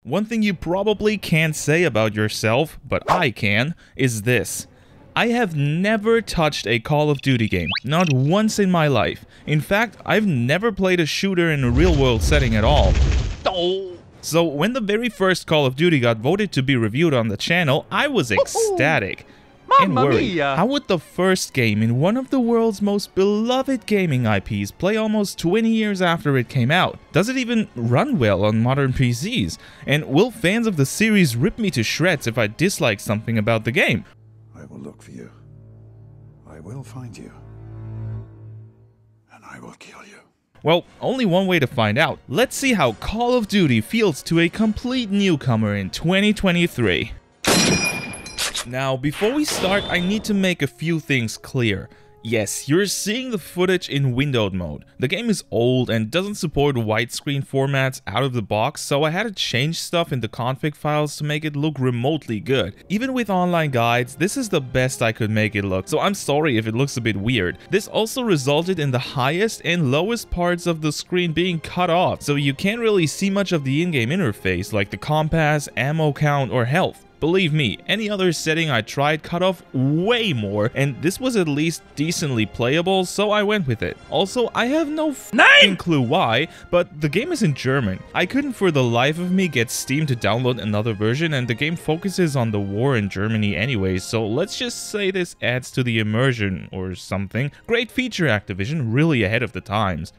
One thing you probably can't say about yourself, but I can, is this. I have never touched a Call of Duty game, not once in my life. In fact, I've never played a shooter in a real-world setting at all. So when the very first Call of Duty got voted to be reviewed on the channel, I was ecstatic. And worried, how would the first game in one of the world's most beloved gaming IPs play almost 20 years after it came out? Does it even run well on modern PCs? And will fans of the series rip me to shreds if I dislike something about the game? I will look for you. I will find you. And I will kill you. Well, only one way to find out. Let's see how Call of Duty feels to a complete newcomer in 2023. Now, before we start, I need to make a few things clear. Yes, you're seeing the footage in windowed mode. The game is old and doesn't support widescreen formats out of the box, so I had to change stuff in the config files to make it look remotely good. Even with online guides, this is the best I could make it look, so I'm sorry if it looks a bit weird. This also resulted in the highest and lowest parts of the screen being cut off, so you can't really see much of the in-game interface like the compass, ammo count, or health. Believe me, any other setting I tried cut off way more, and this was at least decently playable, so I went with it. Also, I have no f***ing clue why, but the game is in German. I couldn't for the life of me get Steam to download another version, and the game focuses on the war in Germany anyway, so let's just say this adds to the immersion or something. Great feature, Activision, really ahead of the times.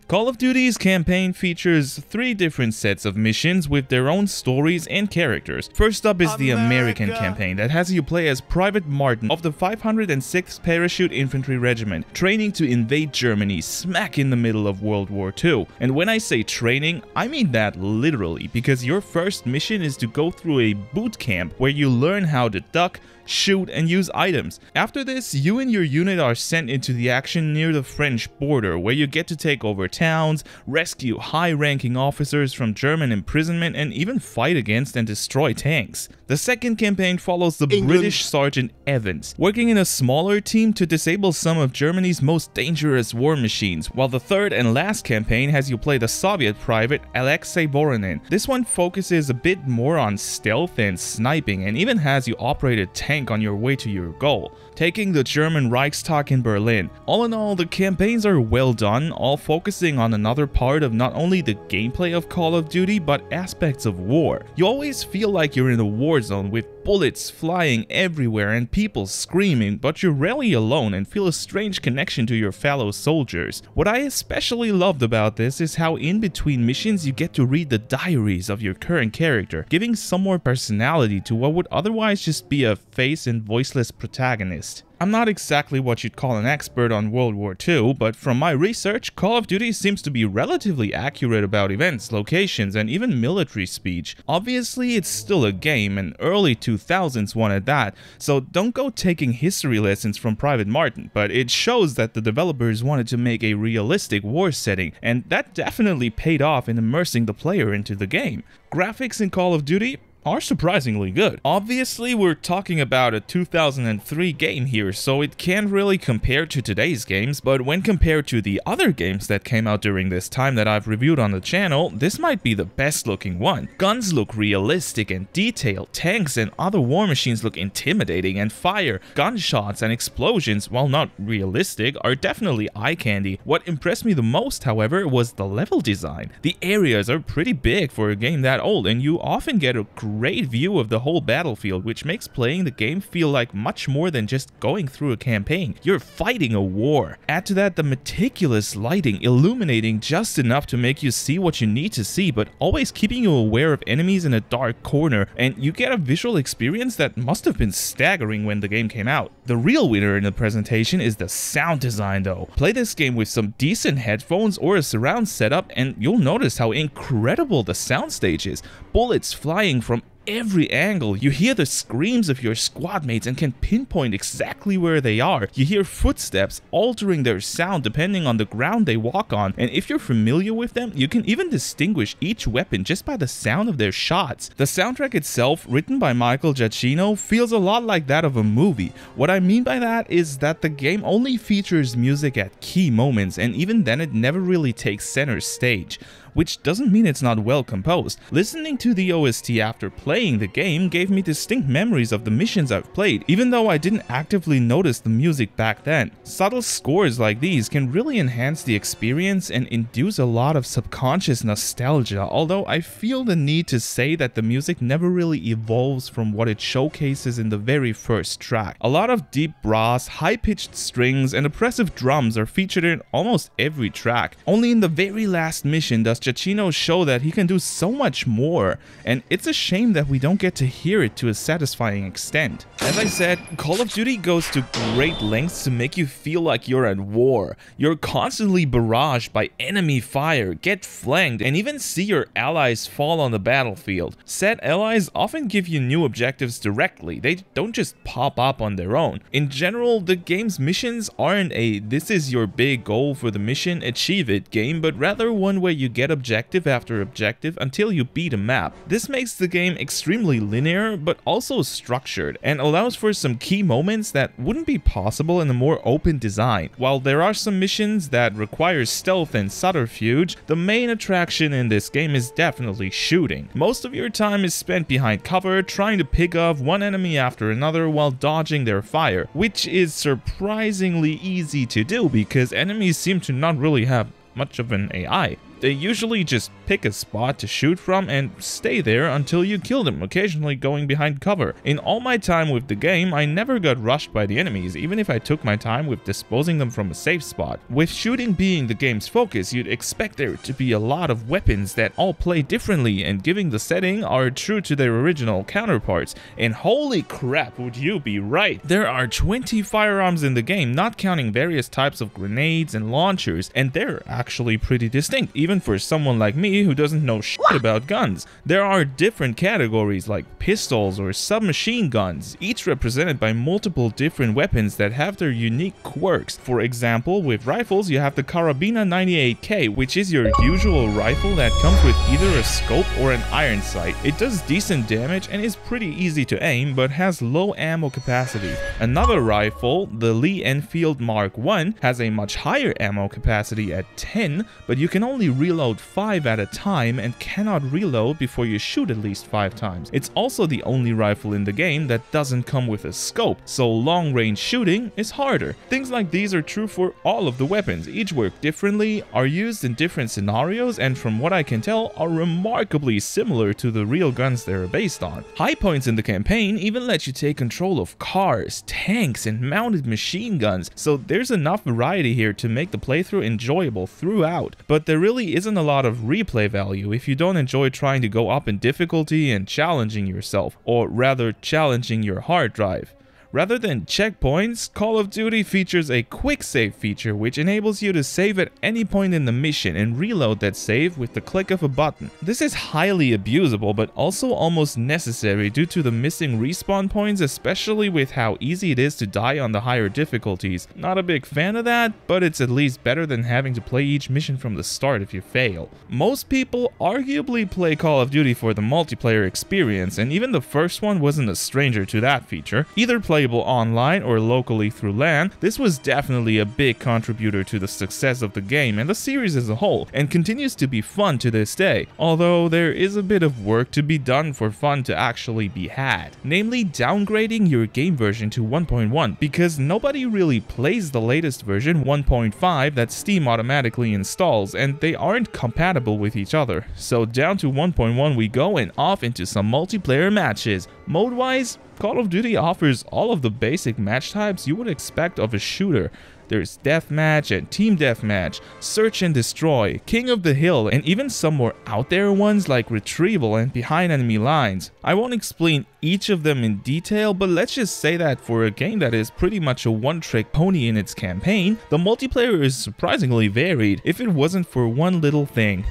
Call of Duty's campaign features 3 different sets of missions with their own stories and characters. First up is the American campaign that has you play as Private Martin of the 506th Parachute Infantry Regiment, training to invade Germany smack in the middle of World War II. And when I say training, I mean that literally, because your first mission is to go through a boot camp where you learn how to duck, shoot, and use items. After this, you and your unit are sent into the action near the French border, where you get to take over towns, rescue high-ranking officers from German imprisonment, and even fight against and destroy tanks. The second campaign follows the British Sergeant Evans, working in a smaller team to disable some of Germany's most dangerous war machines, while the third and last campaign has you play the Soviet private Alexei Voronin. This one focuses a bit more on stealth and sniping, and even has you operate a tank on your way to your goal, taking the German Reichstag in Berlin. All in all, the campaigns are well done, all focusing on another part of not only the gameplay of Call of Duty, but aspects of war. You always feel like you're in a war zone with bullets flying everywhere and people screaming, but you're rarely alone and feel a strange connection to your fellow soldiers. What I especially loved about this is how in between missions you get to read the diaries of your current character, giving some more personality to what would otherwise just be a face and voiceless protagonist. I'm not exactly what you'd call an expert on World War II, but from my research, Call of Duty seems to be relatively accurate about events, locations, and even military speech. Obviously, it's still a game, and early 2000s one at that, so don't go taking history lessons from Private Martin, but it shows that the developers wanted to make a realistic war setting, and that definitely paid off in immersing the player into the game. Graphics in Call of Duty are surprisingly good. Obviously, we're talking about a 2003 game here, so it can't really compare to today's games, but when compared to the other games that came out during this time that I've reviewed on the channel, this might be the best looking one. Guns look realistic and detailed, tanks and other war machines look intimidating, and fire, gunshots, and explosions, while not realistic, are definitely eye candy. What impressed me the most, however, was the level design. The areas are pretty big for a game that old, and you often get a great view of the whole battlefield, which makes playing the game feel like much more than just going through a campaign. You're fighting a war. Add to that the meticulous lighting, illuminating just enough to make you see what you need to see, but always keeping you aware of enemies in a dark corner, and you get a visual experience that must have been staggering when the game came out. The real winner in the presentation is the sound design though. Play this game with some decent headphones or a surround setup, and you'll notice how incredible the soundstage is. Bullets flying from every angle. You hear the screams of your squad mates and can pinpoint exactly where they are. You hear footsteps altering their sound depending on the ground they walk on, and if you're familiar with them, you can even distinguish each weapon just by the sound of their shots. The soundtrack itself, written by Michael Giacchino, feels a lot like that of a movie. What I mean by that is that the game only features music at key moments, and even then it never really takes center stage. which doesn't mean it's not well composed. Listening to the OST after playing the game gave me distinct memories of the missions I've played, even though I didn't actively notice the music back then. Subtle scores like these can really enhance the experience and induce a lot of subconscious nostalgia, although I feel the need to say that the music never really evolves from what it showcases in the very first track. A lot of deep brass, high-pitched strings, and oppressive drums are featured in almost every track. Only in the very last mission does Giacchino show that he can do so much more, and it's a shame that we don't get to hear it to a satisfying extent. As I said, Call of Duty goes to great lengths to make you feel like you're at war. You're constantly barraged by enemy fire, get flanked, and even see your allies fall on the battlefield. Said allies often give you new objectives directly, they don't just pop up on their own. In general, the game's missions aren't a "this is your big goal for the mission, achieve it" game, but rather one where you get objective after objective until you beat a map. This makes the game extremely linear, but also structured, and allows for some key moments that wouldn't be possible in a more open design. While there are some missions that require stealth and subterfuge, the main attraction in this game is definitely shooting. Most of your time is spent behind cover, trying to pick off one enemy after another while dodging their fire, which is surprisingly easy to do because enemies seem to not really have much of an AI. They usually just pick a spot to shoot from and stay there until you kill them, occasionally going behind cover. In all my time with the game, I never got rushed by the enemies, even if I took my time with disposing them from a safe spot. With shooting being the game's focus, you'd expect there to be a lot of weapons that all play differently and, giving the setting, are true to their original counterparts. And holy crap, would you be right! There are 20 firearms in the game, not counting various types of grenades and launchers, and they're actually pretty distinct, even for someone like me who doesn't know shit about guns. There are different categories like pistols or submachine guns, each represented by multiple different weapons that have their unique quirks. For example, with rifles you have the Carabina 98K, which is your usual rifle that comes with either a scope or an iron sight. It does decent damage and is pretty easy to aim, but has low ammo capacity. Another rifle, the Lee Enfield Mark I, has a much higher ammo capacity at 10, but you can only reload 5 at a time and cannot reload before you shoot at least 5 times. It's also the only rifle in the game that doesn't come with a scope, so long-range shooting is harder. Things like these are true for all of the weapons. Each work differently, are used in different scenarios, and from what I can tell are remarkably similar to the real guns they're based on. High points in the campaign even let you take control of cars, tanks, and mounted machine guns, so there's enough variety here to make the playthrough enjoyable throughout. But there really isn't a lot of replay value if you don't enjoy trying to go up in difficulty and challenging yourself, or rather challenging your hard drive. Rather than checkpoints, Call of Duty features a quick save feature which enables you to save at any point in the mission and reload that save with the click of a button. This is highly abusable, but also almost necessary due to the missing respawn points, especially with how easy it is to die on the higher difficulties. Not a big fan of that, but it's at least better than having to play each mission from the start if you fail. Most people arguably play Call of Duty for the multiplayer experience, and even the first one wasn't a stranger to that feature. Either playable online or locally through LAN, this was definitely a big contributor to the success of the game and the series as a whole, and continues to be fun to this day, although there is a bit of work to be done for fun to actually be had, namely downgrading your game version to 1.1, because nobody really plays the latest version 1.5 that Steam automatically installs, and they aren't compatible with each other. So down to 1.1 we go, and off into some multiplayer matches. Mode-wise, Call of Duty offers all of the basic match types you would expect of a shooter. There's deathmatch and team deathmatch, search and destroy, king of the hill, and even some more out there ones like retrieval and behind enemy lines. I won't explain each of them in detail, but let's just say that for a game that is pretty much a one-trick pony in its campaign, the multiplayer is surprisingly varied if it wasn't for one little thing: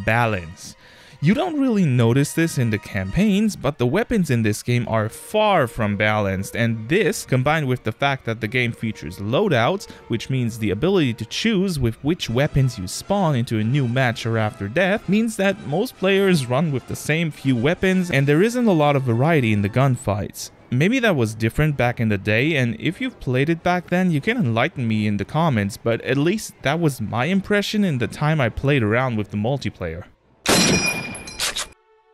balance. You don't really notice this in the campaigns, but the weapons in this game are far from balanced, and this, combined with the fact that the game features loadouts, which means the ability to choose with which weapons you spawn into a new match or after death, means that most players run with the same few weapons and there isn't a lot of variety in the gunfights. maybe that was different back in the day, and if you've played it back then, you can enlighten me in the comments, but at least that was my impression in the time I played around with the multiplayer.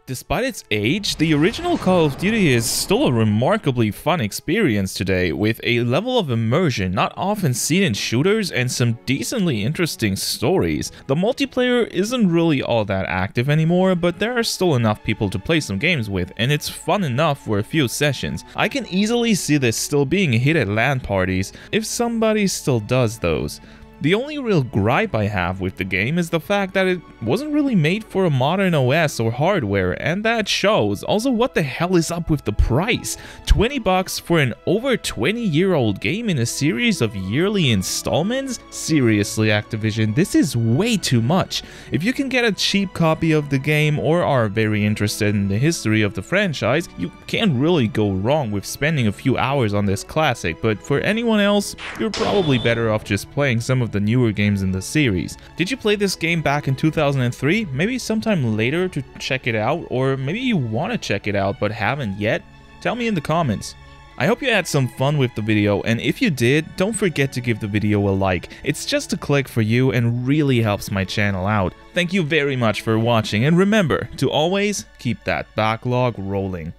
Despite its age, the original Call of Duty is still a remarkably fun experience today, with a level of immersion not often seen in shooters and some decently interesting stories. The multiplayer isn't really all that active anymore, but there are still enough people to play some games with, and it's fun enough for a few sessions. I can easily see this still being a hit at LAN parties, if somebody still does those. The only real gripe I have with the game is the fact that it wasn't really made for a modern OS or hardware, and that shows. Also, what the hell is up with the price? $20 for an over 20-year-old game in a series of yearly installments? Seriously, Activision, this is way too much. If you can get a cheap copy of the game or are very interested in the history of the franchise, you can't really go wrong with spending a few hours on this classic, but for anyone else, you're probably better off just playing some of the newer games in the series. Did you play this game back in 2003? Maybe sometime later to check it out, or maybe you want to check it out but haven't yet? Tell me in the comments. I hope you had some fun with the video, and if you did, don't forget to give the video a like. It's just a click for you and really helps my channel out. Thank you very much for watching, and remember to always keep that backlog rolling.